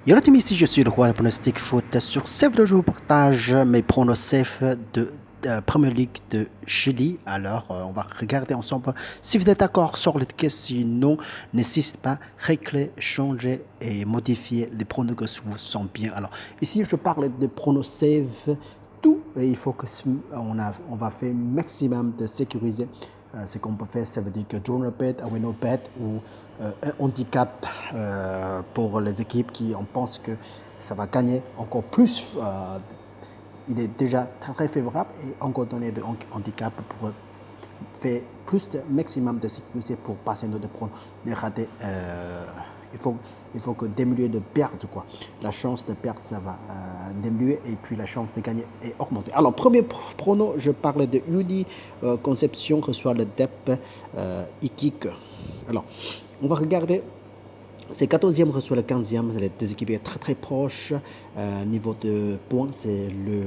Yo la team, ici je suis le roi de pronostic foot. Sur Save je vous partage mes pronostics de Premier League de Chili. Alors, on va regarder ensemble si vous êtes d'accord sur les questions. Sinon, n'hésitez pas à régler, changer et modifier les pronostics si vous sentez bien. Alors, ici je parle de pronostics tout. Et il faut que on va faire maximum de sécuriser ce qu'on peut faire. Ça veut dire que draw no bet, win no bet ou un handicap pour les équipes qui on pense que ça va gagner encore plus. Il est déjà très favorable et encore donner de handicap pour faire plus de maximum de sécurité pour passer notre prendre les ratés. Il faut que diminuer de perdre quoi. La chance de perdre ça va diminuer et puis la chance de gagner est augmentée. Alors premier prono, je parle de Udi Conception reçoit le DEP Iquique. Alors on va regarder. C'est 14e reçoit le 15e. Les deux équipes sont très très proches. Niveau de points, c'est le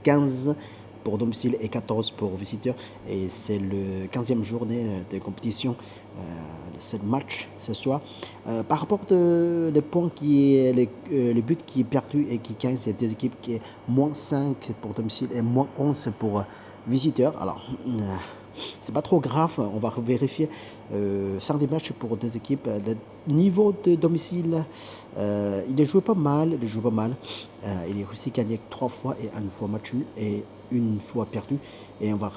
15 pour domicile et 14 pour visiteur. Et c'est le 15e journée de compétition. Ce match ce soir. Par rapport aux points qui est le but qui est perdu et qui gagne, c'est deux équipes qui est moins 5 pour domicile et moins 11 pour visiteur. Alors, c'est pas trop grave, on va vérifier 5 matchs pour deux équipes. Le niveau de domicile, il a joué pas mal. Il a aussi gagné 3 fois et une fois match nul et une fois perdu. Et on va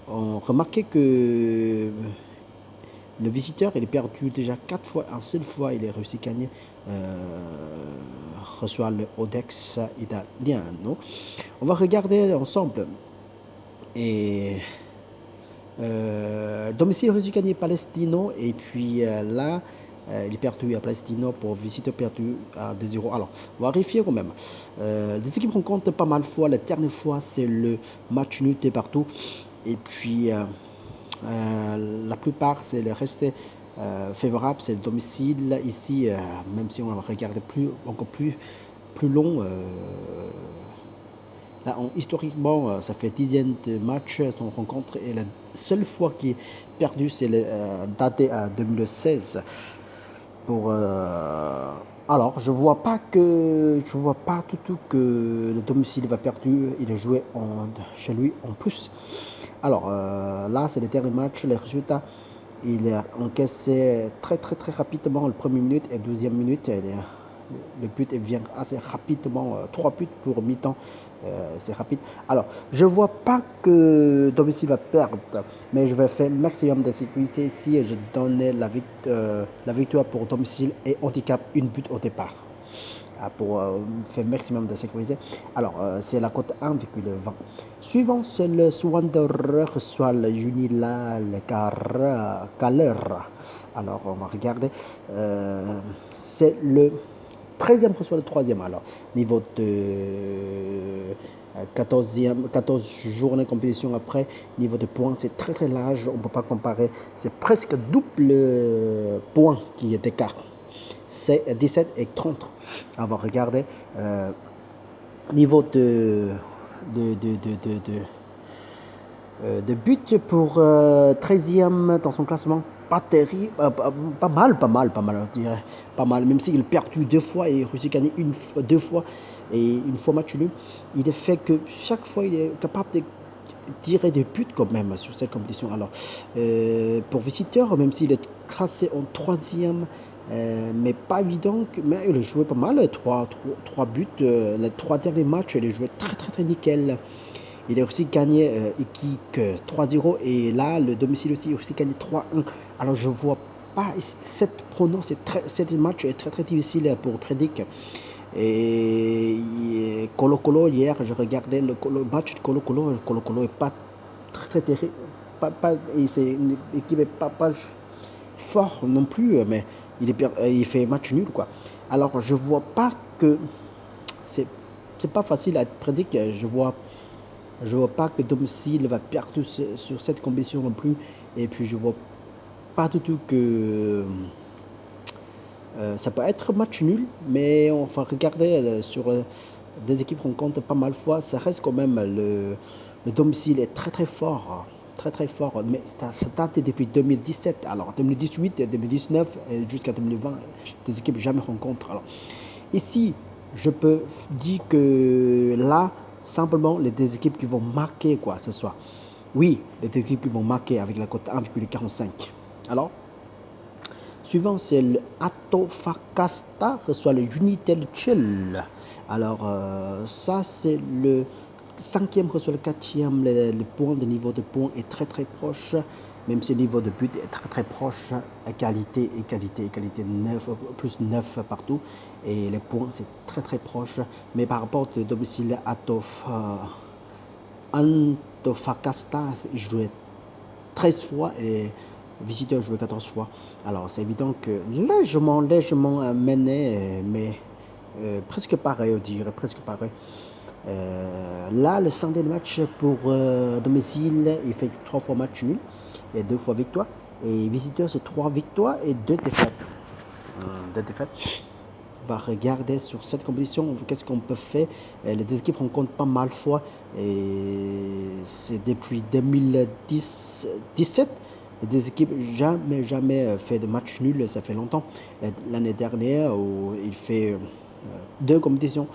remarquer que le visiteur, il est perdu déjà 4 fois. Un seul fois, il a réussi à gagner. Reçoit le Odex Italiano. On va regarder ensemble. Et domicile réussi gagné Palestino. Et puis là, il est perdu à Palestino pour visiteur perdu à 2-0. Alors, on va vérifier quand même. Les équipes rencontrent pas mal de fois. La dernière fois, c'est le match nul de partout. Et puis, la plupart, c'est le reste favorable, c'est le domicile. Ici, même si on va regarder encore plus long, là, historiquement, ça fait dizaines de matchs qu'on rencontre et la seule fois qui est perdu, c'est daté à 2016. Alors, je vois pas du tout que le domicile va perdu. Il est joué chez lui en plus. Alors là, c'est le dernier match. Les résultats, il a encaissé très très très rapidement le premier minute et deuxième minute. Le but vient assez rapidement. 3 buts pour mi-temps. C'est rapide. Alors, je vois pas que domicile va perdre, mais je vais faire maximum de sécurité ici et je donne la victoire pour domicile et handicap une but au départ pour faire maximum de sécurité. Alors, c'est la cote 1,20. Suivant, c'est le Wanderer soit le Junila, le Calera. Alors, on va regarder. C'est le 13e reçoit le 3e. Alors, niveau de 14 journées de compétition après, niveau de points, c'est très très large. On ne peut pas comparer. C'est presque double point qui est d'écart. C'est 17 et 30. On va regarder. Niveau de but pour 13e dans son classement. Pas terrible, pas mal, je dirais. Pas mal, même s'il a perdu 2 fois et réussi à gagner 2 fois et une fois match nul. Il est fait que chaque fois, il est capable de tirer des buts quand même sur cette compétition. Alors, pour visiteur, même s'il est classé en 3e, mais pas évident, mais il a joué pas mal, 3 buts. Les 3 derniers matchs, il a joué très très très nickel. Il a aussi gagné Iquique 3-0 et là, le domicile aussi, il a aussi gagné 3-1. Alors, je vois pas, cette match est très très difficile pour prédire. Et Colo Colo, hier, je regardais le match de Colo Colo. Colo Colo n'est pas très très terrible. Et c'est une équipe pas fort non plus, mais il fait match nul, quoi. Alors, je vois pas que c'est pas facile à prédire. Je vois pas que domicile va perdre sur cette compétition non plus. Et puis, je vois pas du tout que ça peut être match nul, mais on va regarder sur des équipes qu'on compte pas mal de fois. Ça reste quand même le domicile est très très fort. très très fort, mais ça date depuis 2017. Alors 2018, 2019 jusqu'à 2020, des équipes jamais rencontrent. Alors ici, je peux dire que là, simplement les deux équipes qui vont marquer quoi ce soir. Oui, les deux équipes qui vont marquer avec la cote 1,45. Alors, suivant, c'est le Antofagasta reçoit le Unitel Chill. Alors, ça, c'est le cinquième reçoit le quatrième. Le point de niveau de points est très très proche. Même si le niveau de but est très très proche. Égalité, 9, plus 9 partout. Et les points, c'est très très proche. Mais par rapport au domicile Antofagasta, il jouait 13 fois et visiteurs jouaient 14 fois. Alors c'est évident que légèrement mené, mais presque pareil, on dirait, presque pareil. Là, le centre de match pour domicile, il fait 3 fois match nul et 2 fois victoire. Et visiteur, c'est 3 victoires et 2 défaites. 2 défaites. On va regarder sur cette compétition, qu'est-ce qu'on peut faire. Les deux équipes rencontrent pas mal de fois. Et c'est depuis 2017. Les deux équipes jamais fait de match nul, ça fait longtemps. L'année dernière, où il fait 2 compétitions.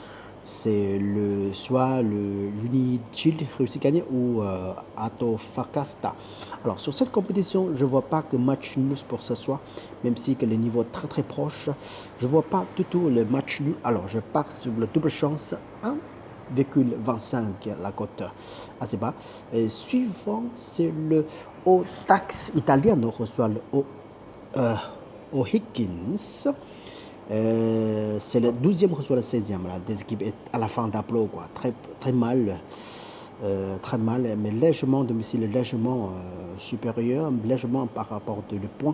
C'est soit le Unichill réussi à gagner ou Antofagasta. Alors sur cette compétition, je ne vois pas que match nul pour ce soir, même si que le niveau est très très proche. Je ne vois pas du tout le match nul. Alors je pars sur la double chance 1,25, la cote assez bas. Et suivant, c'est le Audax italien. On reçoit le O'Higgins. C'est le 12e reçoit le 16e. Là. Des équipes à la fin d'applaud, quoi. Très mal. Très mal, mais légèrement, domicile légèrement supérieur, légèrement par rapport de le point.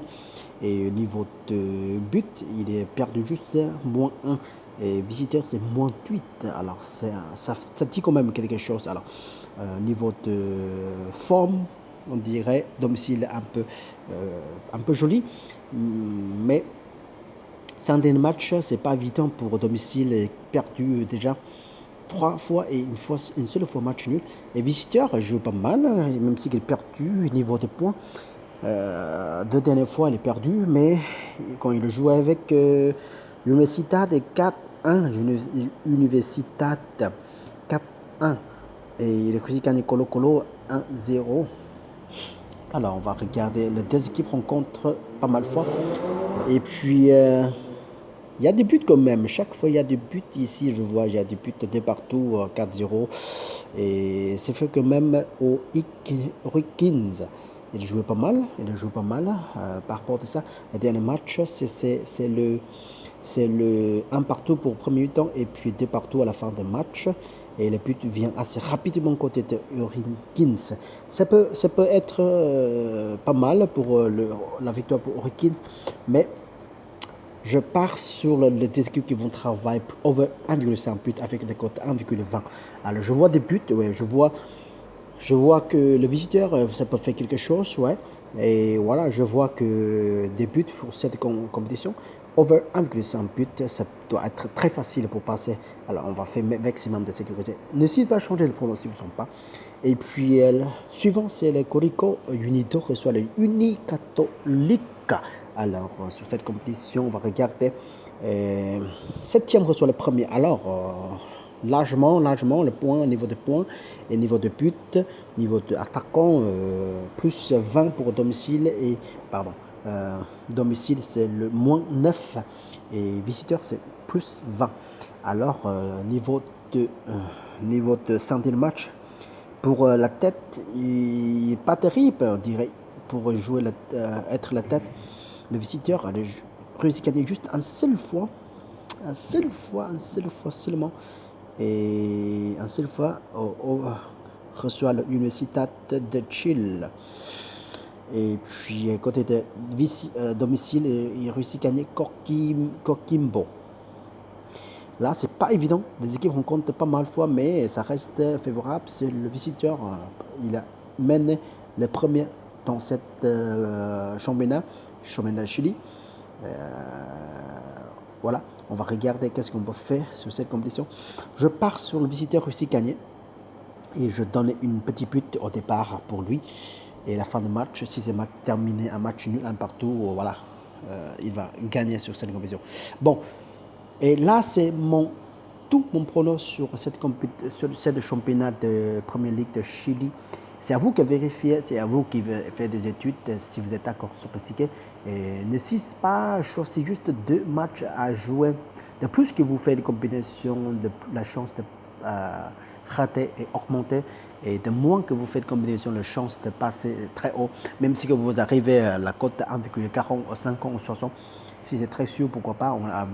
Et au niveau de but, il est perdu juste moins 1. Et visiteur, c'est moins 8. Alors, ça dit quand même quelque chose. Alors, niveau de forme, on dirait domicile un peu joli, mais sans des matchs, c'est pas évident pour domicile et perdu déjà 3 fois et une seule fois match nul. Et visiteur joue pas mal, même s'il est perdu niveau de points. 2 dernières fois, il est perdu, mais quand il joue avec l'Universitat de 4-1, Universitat 4-1, et il est gagné Colo Colo 1-0. Alors, on va regarder. Les deux équipes rencontrent pas mal de fois. Et puis, il y a des buts quand même. Chaque fois, il y a des buts. Ici, je vois, il y a des buts de partout, 4-0. Et c'est fait que même au Hurricanes, il jouait pas mal. Par rapport à ça, le dernier match, c'est le 1 partout pour le premier temps et puis 2 partout à la fin du match. Et le but vient assez rapidement côté de Hurricanes. Ça peut être pas mal pour la victoire pour Hurricanes, mais je pars sur les deux équipes qui vont travailler over 1,5 but avec des cotes 1,20. Alors je vois des buts, ouais, je vois que le visiteur, ça peut faire quelque chose, ouais. Et voilà, je vois que des buts pour cette compétition. Over 1,5 but, ça doit être très facile pour passer. Alors on va faire maximum de sécurité. N'hésitez pas à changer le pronostic si vous ne sont pas. Et puis, suivant, c'est le Corico Unido reçoit le Unicatólica. Alors, sur cette compétition, on va regarder. 7e reçoit le premier. Alors, largement, le point, niveau de points et niveau de but, niveau de attaquant, plus 20 pour domicile et, pardon, domicile c'est le moins 9 et visiteur c'est plus 20. Alors, niveau de santé de match, pour la tête, il n'est pas terrible, on dirait, pour jouer être la tête. Le visiteur a réussi à gagner juste une seule fois seulement. Et une seule fois, reçoit l'Universitat de Chile. Et puis, côté de domicile, il réussit à gagner Coquimbo. Là, c'est pas évident. Les équipes rencontrent pas mal de fois, mais ça reste favorable. C'est le visiteur. Il a mené le premier dans cette championnat Chili. Voilà, on va regarder qu'est-ce qu'on peut faire sur cette compétition. Je pars sur le visiteur réussi gagné et je donne une petite but au départ pour lui. Et la fin de match, si c'est terminé un match nul, un partout, voilà, il va gagner sur cette compétition. Bon, et là, c'est tout mon prono sur cette championnat de Première Ligue de Chili. C'est à vous qui vérifiez, c'est à vous qui faites des études, si vous êtes d'accord sur le ticket. Et n'hésitez pas, choisissez juste 2 matchs à jouer. De plus que vous faites des combinaisons, la chance de rater et augmenter. Et de moins que vous faites combinaison, la chance de passer très haut. Même si vous arrivez à la cote 1,40 ou 50 ou 60, si c'est très sûr, pourquoi pas, on a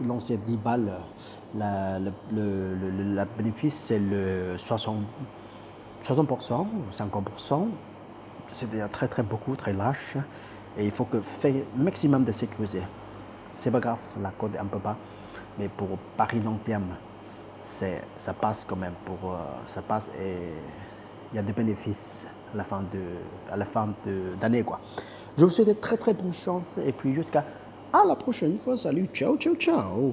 lancé 10 balles. La bénéfice, c'est le 60% ou 50%. C'est très très beaucoup, très lâche. Et il faut que faire maximum de sécurité. C'est pas grave, la cote est un peu bas. Mais pour Paris long terme, ça passe quand même. Ça passe et il y a des bénéfices à la fin d'année, quoi. Je vous souhaite de très très bonne chance et puis jusqu'à la prochaine fois. Salut, ciao, ciao, ciao.